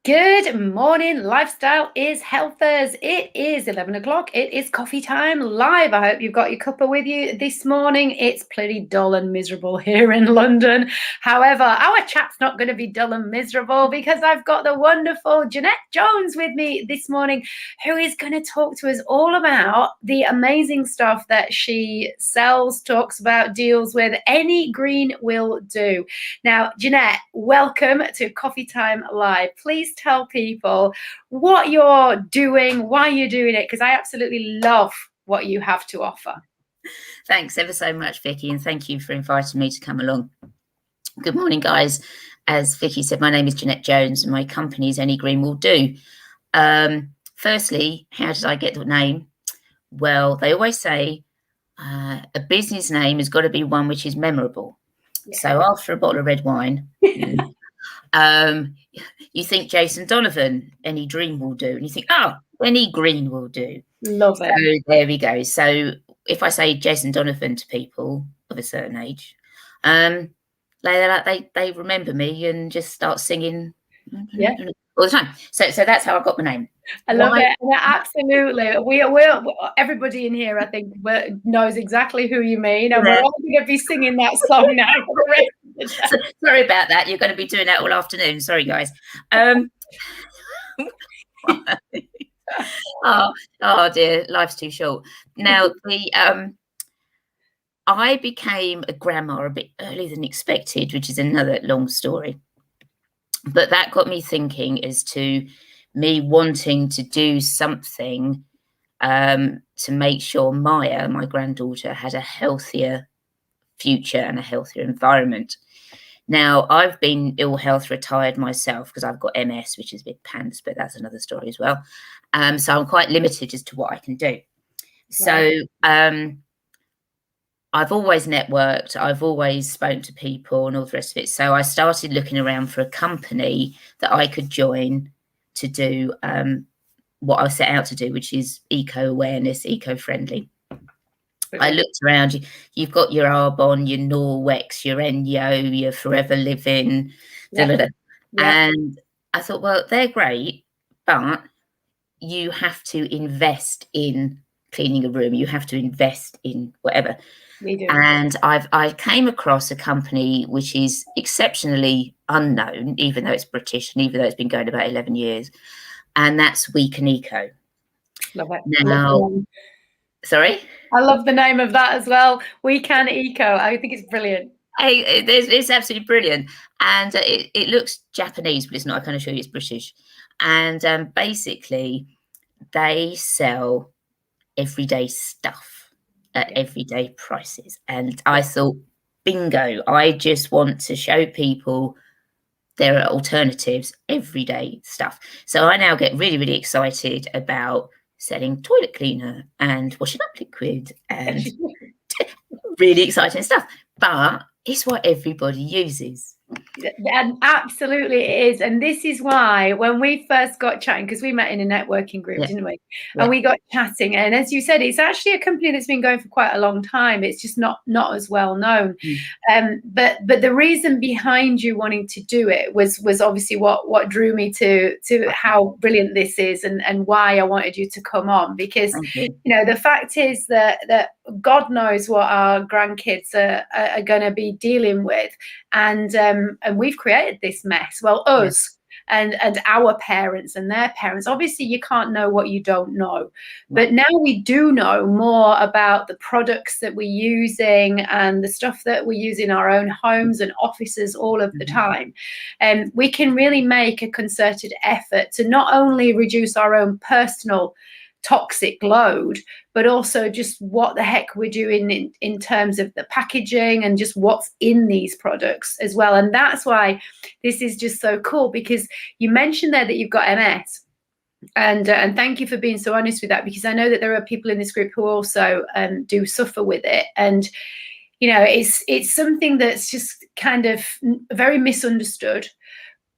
Good morning, lifestyle is healthers. It is 11 o'clock. It is coffee time live. I hope you've got your cuppa with you this morning. It's pretty dull and miserable here in London. However, our chat's not going to be dull and miserable because I've got the wonderful Jeanette Jones with me this morning, who is going to talk to us all about the amazing stuff that she sells, talks about, deals with. Any green will do. Now, Jeanette, welcome to Coffee Time Live. Please tell people what you're doing, why you're doing it, because I absolutely love what you have to offer. Thanks ever so much, Vicky, and thank you for inviting me to come along. Good morning, guys. As Vicky said, my name is Jeanette Jones and my company is Any Green Will Do. Firstly, how did I get the name? Well, they always say a business name has got to be one which is memorable. Yeah. So after a bottle of red wine, you think Jason Donovan, Any Dream Will Do. And you think, oh, Any Green Will Do. Love it. So there we go. So if I say Jason Donovan to people of a certain age, they remember me and just start singing all the time. So that's how I got the name. I love it. Yeah, absolutely. We're everybody in here, I think, knows exactly who you mean, and we're all going to be singing that song now. Sorry about that. You're going to be doing that all afternoon. Sorry, guys. Oh dear, life's too short. Now I became a grandma a bit earlier than expected, which is another long story. But that got me thinking as to me wanting to do something to make sure Maya, my granddaughter, had a healthier future and a healthier environment. Now, I've been ill health retired myself because I've got MS, which is a bit pants, but that's another story as well. So I'm quite limited as to what I can do. Right. So I've always networked. I've always spoken to people and all the rest of it. So I started looking around for a company that I could join to do what I set out to do, which is eco-awareness, eco-friendly. I looked around. You've got your Arbonne, your Norwex, your Enyo, your Forever Living, and I thought, well, they're great, but you have to invest in cleaning a room. You have to invest in whatever. And I came across a company which is exceptionally unknown, even though it's British and even though it's been going about 11 years, and that's We Can Eco. Love it. Now, sorry? I love the name of that as well. We Can Eco. I think it's brilliant. It's absolutely brilliant. And it looks Japanese, but it's not. I can assure you it's British. And basically, they sell everyday stuff at everyday prices. And I thought, bingo, I just want to show people there are alternatives, everyday stuff. So I now get really, really excited about selling toilet cleaner and washing up liquid and really exciting stuff. But it's what everybody uses. And absolutely it is. And this is why when we first got chatting, because we met in a networking group, didn't we? And we got chatting. And as you said, it's actually a company that's been going for quite a long time. It's just not as well known. But the reason behind you wanting to do it was obviously what drew me to how brilliant this is and why I wanted you to come on. Because, the fact is that God knows what our grandkids are going to be dealing with. And we've created this mess. Well, us and our parents and their parents. Obviously, you can't know what you don't know. But now we do know more about the products that we're using and the stuff that we use in our own homes and offices all of the time. And we can really make a concerted effort to not only reduce our own personal toxic load, but also just what the heck we're doing in terms of the packaging and just what's in these products as well. And that's why this is just so cool, because you mentioned there that you've got MS. And thank you for being so honest with that, because I know that there are people in this group who also do suffer with it. And, it's something that's just kind of very misunderstood.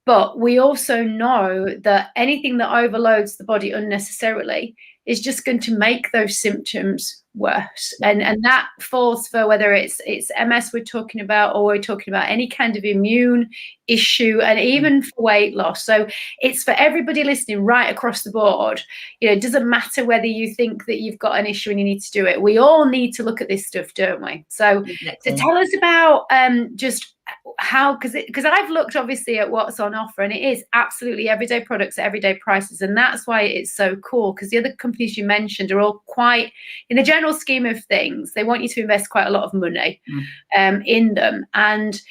But we also know that anything that overloads the body unnecessarily is just going to make those symptoms worse. And that falls for whether it's MS we're talking about, or we're talking about any kind of immune issue, and even for weight loss. So it's for everybody listening right across the board. It doesn't matter whether you think that you've got an issue and you need to do it. We all need to look at this stuff, don't we? So tell us about just how, because I've looked obviously at what's on offer, and it is absolutely everyday products at everyday prices, and that's why it's so cool, because the other companies you mentioned are all quite, in the general scheme of things, they want you to invest quite a lot of money in them, and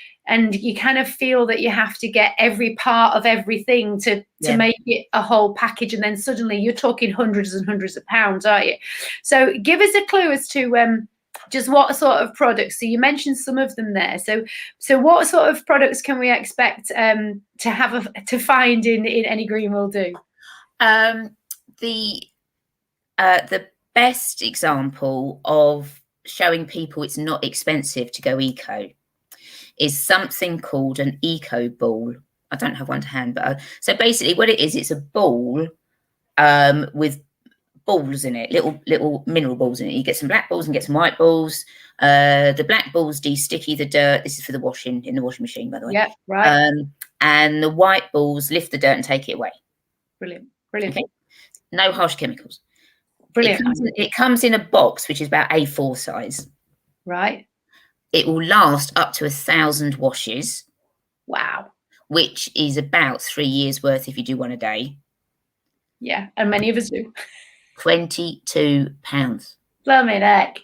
you kind of feel that you have to get every part of everything to make it a whole package, and then suddenly you're talking hundreds and hundreds of pounds, aren't you? So give us a clue as to just what sort of products. So you mentioned some of them there. So what sort of products can we expect to find in Any Green Will Do? The best example of showing people it's not expensive to go eco is something called an eco ball. I don't have one to hand, but so basically what it is, it's a ball with balls in it, little mineral balls in it. You get some black balls and get some white balls. The black balls de-sticky the dirt. This is for the washing in the washing machine, by the way. Yeah, right. And the white balls lift the dirt and take it away. Brilliant. Okay? No harsh chemicals. Brilliant. It comes in a box which is about A4 size. Right. It will last up to 1,000 washes. Wow. Which is about 3 years worth if you do one a day. Yeah, and many of us do. £22. Blimey heck.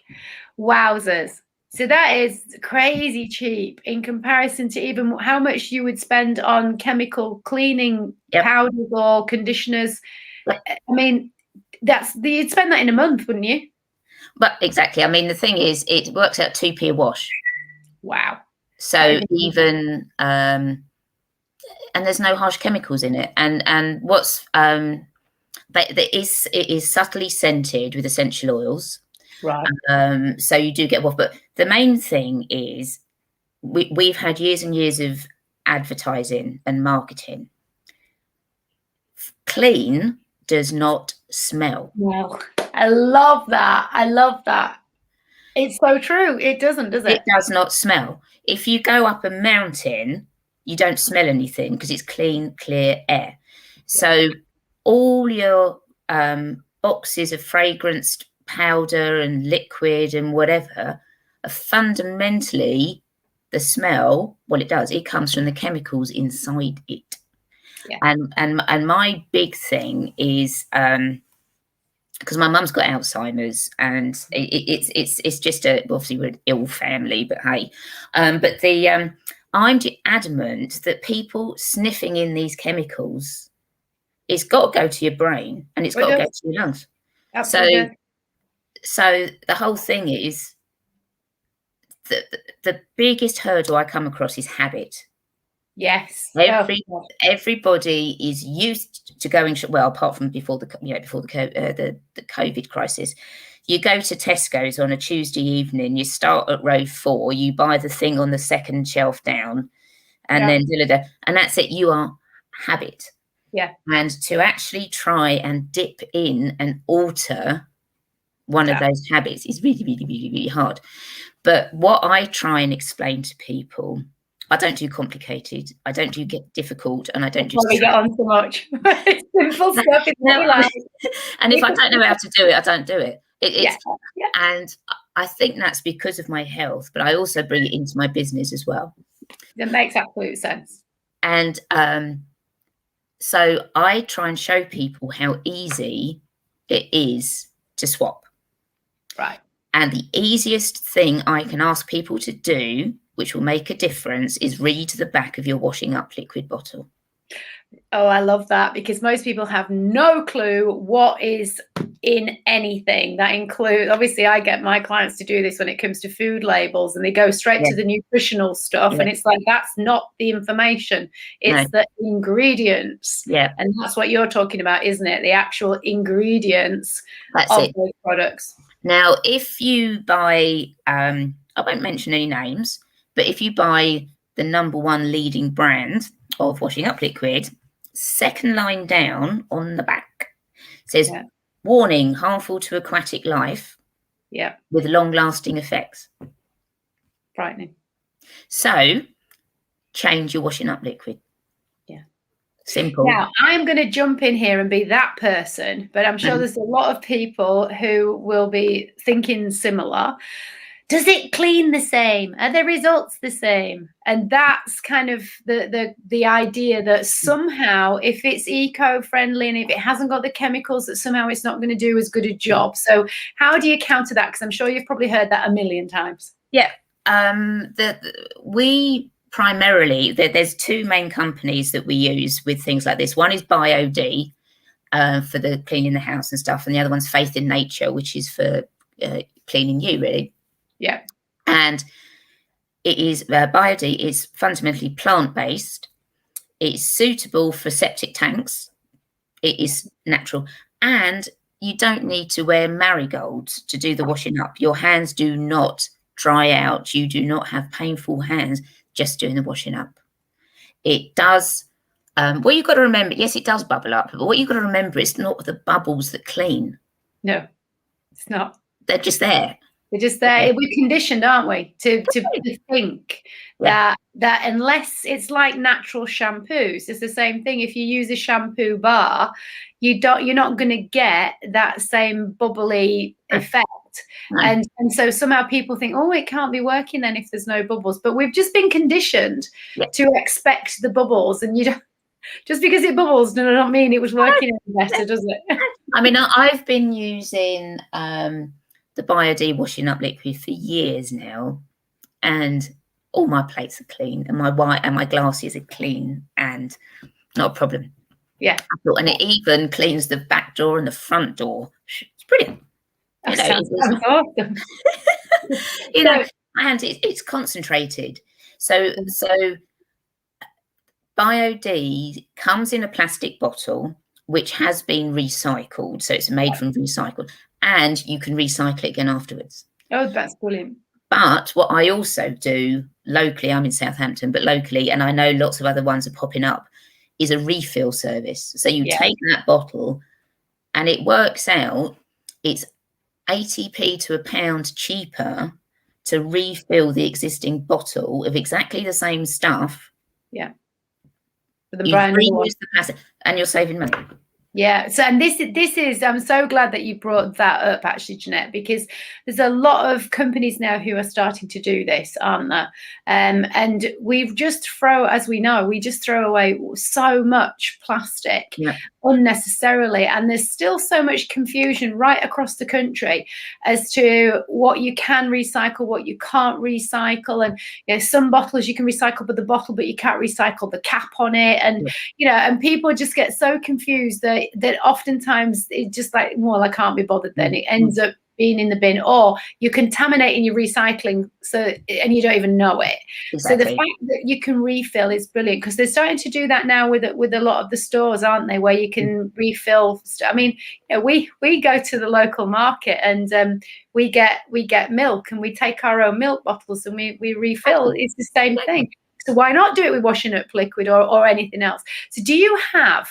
Wowzers. So that is crazy cheap in comparison to even how much you would spend on chemical cleaning powders or conditioners. I mean, you'd spend that in a month, wouldn't you? But exactly. I mean, the thing is, it works out 2p a wash. Wow. So even and there's no harsh chemicals in it. And what's it is subtly scented with essential oils. Right. So you do get waft. But the main thing is we've had years and years of advertising and marketing. Clean does not smell. Well, I love that. I love that. It's so true. It doesn't, does it? It does not smell. If you go up a mountain, you don't smell anything because it's clean, clear air. So all your boxes of fragranced powder and liquid and whatever are fundamentally the smell. Well, it comes from the chemicals inside it. Yeah. And my big thing is because my mum's got Alzheimer's, and it's just obviously we're an ill family, but hey, but I'm adamant that people sniffing in these chemicals, it's got to go to your brain and it's got to go to your lungs. Absolutely. So the whole thing is the biggest hurdle I come across is habit. Yes. Everybody is used to going, well, apart from before the COVID crisis. You go to Tesco's on a Tuesday evening, you start at row 4, you buy the thing on the second shelf down, and then and that's it. You are habit. Yeah. And to actually try and dip in and alter one of those habits is really, really, really, really hard. But what I try and explain to people, I don't do complicated, I don't do get difficult, and I don't do. We get on so much. Simple stuff. And if I don't know how to do it, I don't do it. And I think that's because of my health, but I also bring it into my business as well. That makes absolute sense. And so I try and show people how easy it is to swap. Right. And the easiest thing I can ask people to do, which will make a difference, is read the back of your washing up liquid bottle. Oh, I love that, because most people have no clue what is in anything. That includes, obviously, I get my clients to do this when it comes to food labels, and they go straight to the nutritional stuff. And it's like, that's not the information. It's the ingredients. Yeah. And that's what you're talking about, isn't it? The actual ingredients of those products. Now, if you buy, I won't mention any names, but if you buy the #1 leading brand of washing up liquid, second line down on the back says Warning, harmful to aquatic life. Yeah. With long-lasting effects. Frightening. So, change your washing up liquid. Yeah. Simple. Now, I'm going to jump in here and be that person, but I'm sure there's a lot of people who will be thinking similar. Does it clean the same? Are the results the same? And that's kind of the idea that somehow, if it's eco-friendly and if it hasn't got the chemicals, that somehow it's not going to do as good a job. So how do you counter that? Because I'm sure you've probably heard that a million times. Yeah. We primarily, there's two main companies that we use with things like this. One is BioD for the cleaning the house and stuff. And the other one's Faith in Nature, which is for cleaning you, really. Yeah. And it is BioD is fundamentally plant-based. It's suitable for septic tanks. It is natural. And you don't need to wear marigolds to do the washing up. Your hands do not dry out. You do not have painful hands just doing the washing up. It does. What you've got to remember, yes, it does bubble up. But what you've got to remember, it's not the bubbles that clean. No, it's not. They're just there. They're just there. We're conditioned, aren't we, to think that unless it's like natural shampoos, it's the same thing. If you use a shampoo bar, you're not going to get that same bubbly effect. And so somehow people think, oh, it can't be working then if there's no bubbles. But we've just been conditioned to expect the bubbles, and you don't. Just because it bubbles does not mean it was working any better, does it? I mean, I've been using the BioD washing up liquid for years now, and all my plates are clean, and my glasses are clean, and not a problem. Yeah. And it even cleans the back door and the front door. It's brilliant. Sounds awesome. And it's concentrated. So BioD comes in a plastic bottle which has been recycled, so it's made from recycled, and you can recycle it again afterwards. Oh, that's brilliant. But what I also do locally, I'm in Southampton, but locally, and I know lots of other ones are popping up, is a refill service. So you take that bottle, and it works out, it's 80p to £1 cheaper to refill the existing bottle of exactly the same stuff. Yeah. You reuse the plastic, and you're saving money. Yeah. So, and this is, I'm so glad that you brought that up, actually, Jeanette, because there's a lot of companies now who are starting to do this, aren't there? And we just throw away so much plastic unnecessarily. And there's still so much confusion right across the country as to what you can recycle, what you can't recycle. And, some bottles you can recycle, but you can't recycle the cap on it. And, and people just get so confused that oftentimes it's just like, well, I can't be bothered then. It ends up being in the bin, or you're contaminating your recycling, and you don't even know it. Exactly. So the fact that you can refill is brilliant, because they're starting to do that now with a lot of the stores, aren't they, where you can refill. I mean, we go to the local market, and we get milk, and we take our own milk bottles and we refill. It's the same thing. So why not do it with washing up liquid or anything else? So do you have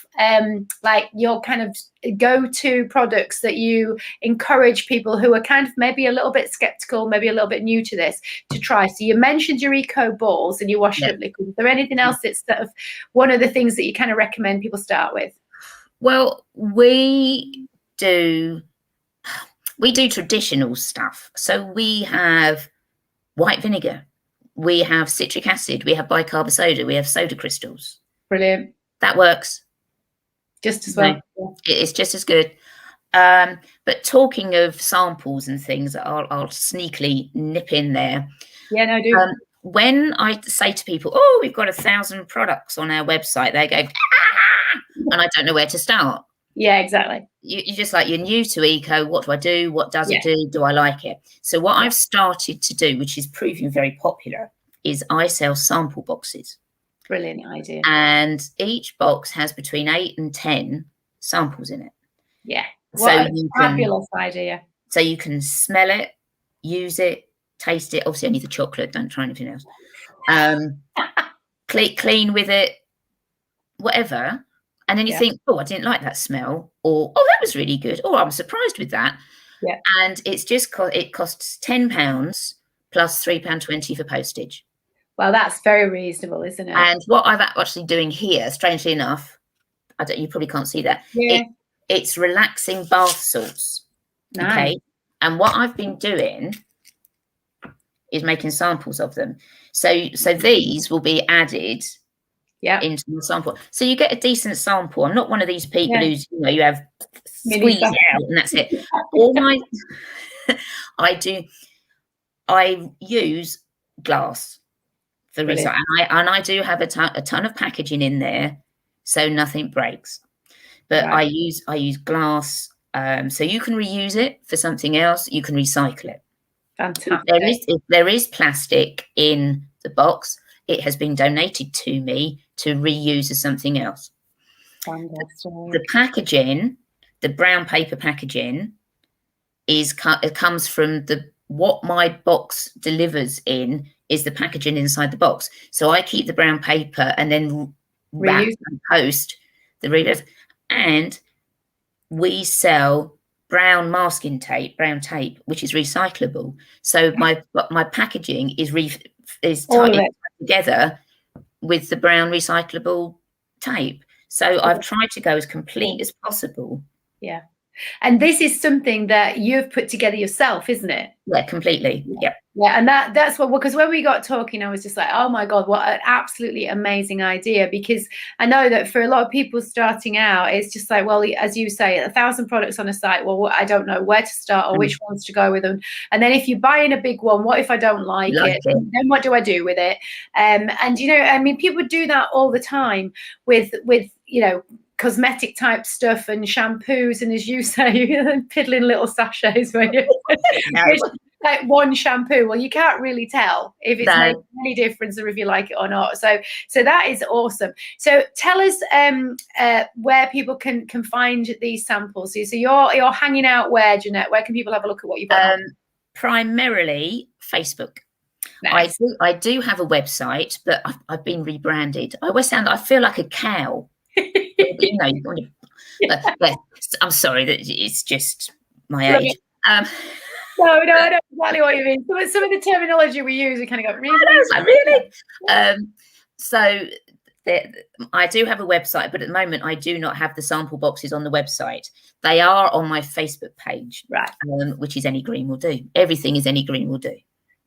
like your kind of go-to products that you encourage people who are kind of maybe a little bit skeptical, maybe a little bit new to this, to try? So you mentioned your eco balls and your washing up liquid. Is there anything else that's sort of one of the things that you kind of recommend people start with? Well, we do traditional stuff. So we have white vinegar. We have citric acid, we have bicarb soda, we have soda crystals. Brilliant. That works. Just as well. It's just as good. But talking of samples and things, I'll sneakily nip in there. Yeah, no, do. When I say to people, oh, we've got 1,000 products on our website, they go, and I don't know where to start. Yeah, exactly. You're just like, you're new to eco. What do I do? What does it do? Do I like it? So what I've started to do, which is proving very popular, is I sell sample boxes. Brilliant idea. And each box has between 8 and 10 samples in it. Yeah. What a fabulous idea. So you can smell it, use it, taste it. Obviously only the chocolate, don't try anything else. Clean with it, whatever. And then you think, oh, I didn't like that smell, or oh, that was really good, or I'm surprised with that. Yeah. And it's just it costs £10 plus £3.20 for postage. Well, that's very reasonable, isn't it? And what I'm actually doing here, strangely enough, you probably can't see that. Yeah. It's relaxing bath salts. Nice. Okay. And what I've been doing is making samples of them. So these will be added into the sample. So you get a decent sample. I'm not one of these people who's, you have squeeze it out and that's it. All I use glass for recycling, and I do have a ton of packaging in there, so nothing breaks. But I use glass, so you can reuse it for something else. You can recycle it. Fantastic. If there is plastic in the box, it has been donated to me to reuse as something else. Fantastic. The packaging, the brown paper packaging, it comes from what my box delivers in is the packaging inside the box. So I keep the brown paper and then wrap and post the reuse. And we sell brown masking tape, which is recyclable. So my packaging is tied together with the brown recyclable tape. So I've tried to go as complete as possible. Yeah. And this is something that you've put together yourself, isn't it? Yeah, completely. Yeah. Yeah, and that's what, because when we got talking, I was just like, oh my God, what an absolutely amazing idea. Because I know that for a lot of people starting out, it's just like, well, as you say, 1,000 products on a site. Well, I don't know where to start or which ones to go with them. And then if you buy in a big one, what if I don't like it? Then what do I do with it? And, I mean, people do that all the time with cosmetic type stuff and shampoos, and as you say, piddling little sachets where you like one shampoo. Well, you can't really tell if it's making any difference or if you like it or not. So that is awesome. So tell us where people can find these samples. So you're hanging out where, Jeanette? Where can people have a look at what you've got? Primarily Facebook. Nice. I do have a website, but I've been rebranded. I feel like a cow. I'm sorry, that it's just my age. No, I know exactly what you mean. Some of the terminology we use, we kind of go, really? So I do have a website, but at the moment I do not have the sample boxes on the website. They are on my Facebook page, right? Which is Any Green Will Do. Everything is Any Green Will Do.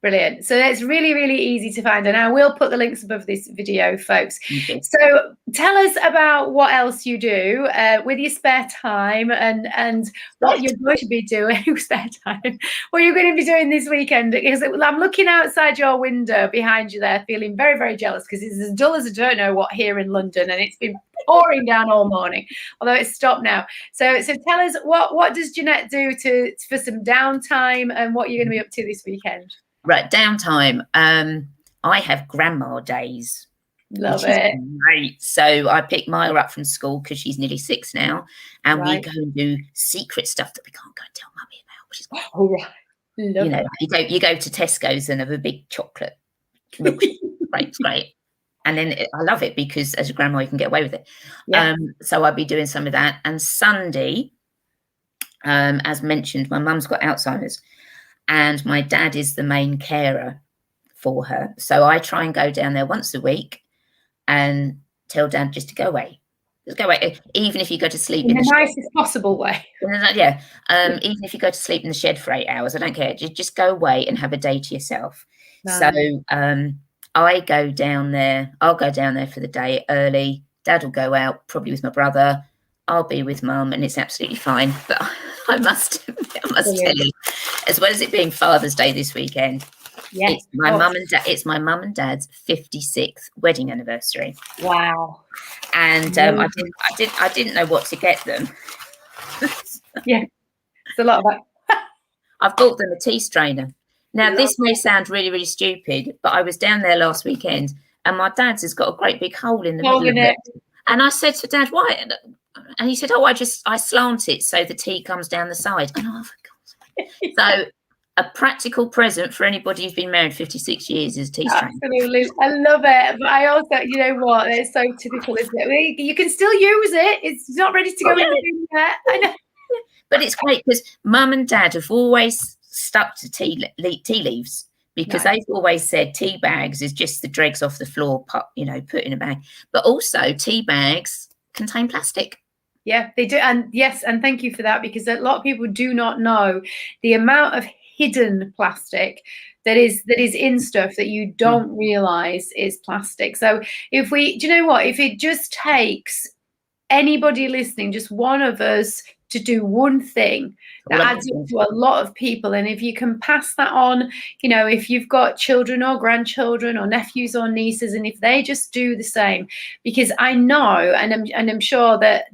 Brilliant. So it's really, really easy to find. And I will put the links above this video, folks. So tell us about what else you do with your spare time and what you're going to be doing what you're going to be doing this weekend. Because I'm looking outside your window behind you there, feeling very, very jealous because it's as dull as I don't know what here in London. And it's been pouring down all morning, although it's stopped now. So tell us, what does Jeanette do for some downtime and what you're going to be up to this weekend? Right, downtime. I have grandma days. Love it. Great. So I pick Maya up from school because she's nearly 6 now, and we go and do secret stuff that we can't go and tell Mummy about, which is great. You go to Tesco's and have a big chocolate milkshake. It's great. And then I love it because as a grandma you can get away with it. Yeah. So I'll be doing some of that. And Sunday, as mentioned, my mum's got Alzheimer's. And my dad is the main carer for her. So I try and go down there once a week and tell Dad just to go away. Just go away. Even if you go to sleep in the nicest possible way. Yeah. Even if you go to sleep in the shed for 8 hours, I don't care. Just go away and have a day to yourself. Nice. So I go down there. I'll go down there for the day early. Dad will go out, probably with my brother. I'll be with Mum, and it's absolutely fine. But I must tell you, as well as it being Father's Day this weekend, it's my mum and Dad's 56th wedding anniversary. Wow! And I didn't know what to get them. Yeah, it's a lot of that. I've bought them a tea strainer. Now this may sound really, really stupid, but I was down there last weekend, and my dad's has got a great big hole in the middle of it. And I said to Dad, "Why?" And he said, "Oh, I slant it so the tea comes down the side." And for God's sake. So a practical present for anybody who's been married 56 years is a tea string. Absolutely. I love it. But I also, you know what? It's so typical, isn't it? You can still use it. It's not ready to go in the bin yet. I know. But it's great because Mum and Dad have always stuck to tea leaves, because they've always said tea bags is just the dregs off the floor, put in a bag. But also tea bags contain plastic. Yeah, they do. And yes, and thank you for that, because a lot of people do not know the amount of hidden plastic that is in stuff that you don't realize is plastic. So do you know what? If it just takes anybody listening, just one of us, to do one thing, that adds up to a lot of people. And if you can pass that on, if you've got children or grandchildren or nephews or nieces, and if they just do the same, because I know, and I'm sure that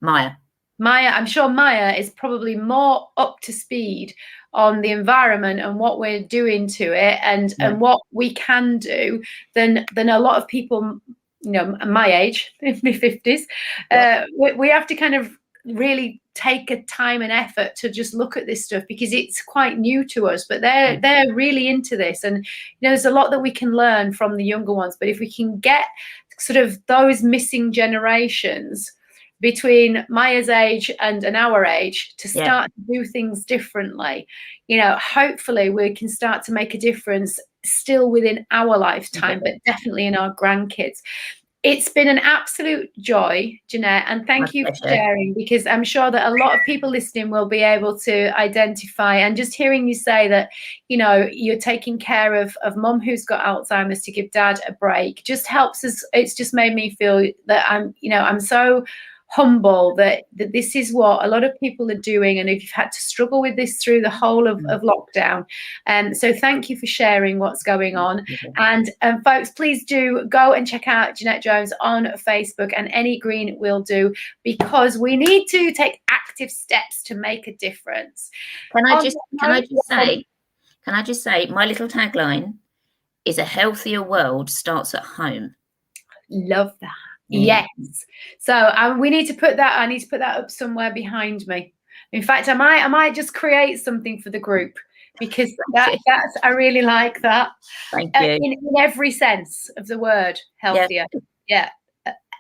Maya, I'm sure Maya is probably more up to speed on the environment and what we're doing to it, and what we can do than a lot of people, my age, in my 50s. We have to kind of really take a time and effort to just look at this stuff, because it's quite new to us, but they're really into this. And there's a lot that we can learn from the younger ones. But if we can get sort of those missing generations between Maya's age and our age to start to do things differently, hopefully we can start to make a difference still within our lifetime, but definitely in our grandkids. It's been an absolute joy, Jeanette, and thank you for sharing, because I'm sure that a lot of people listening will be able to identify. And just hearing you say that, you're taking care of Mum who's got Alzheimer's to give Dad a break just helps us. It's just made me feel that I'm so humble that this is what a lot of people are doing, and if you've had to struggle with this through the whole of lockdown, so thank you for sharing what's going on. And folks, please do go and check out Jeanette Jones on Facebook, and Any Green will do, because we need to take active steps to make a difference. Can I just say my little tagline is a world starts at home. Love that. Yes. So we need to put that. I need to put that up somewhere behind me. In fact, I might just create something for the group, because that's I really like that. Thank you. In every sense of the word, healthier. Yeah.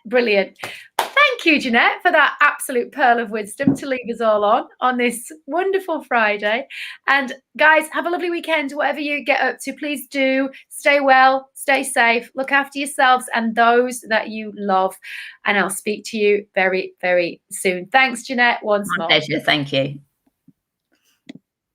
Brilliant. Thank you, Jeanette, for that absolute pearl of wisdom to leave us all on this wonderful Friday. And guys, have a lovely weekend. Whatever you get up to, please do stay well, stay safe, look after yourselves and those that you love. And I'll speak to you very, very soon. Thanks, Jeanette, once more. My pleasure. Thank you.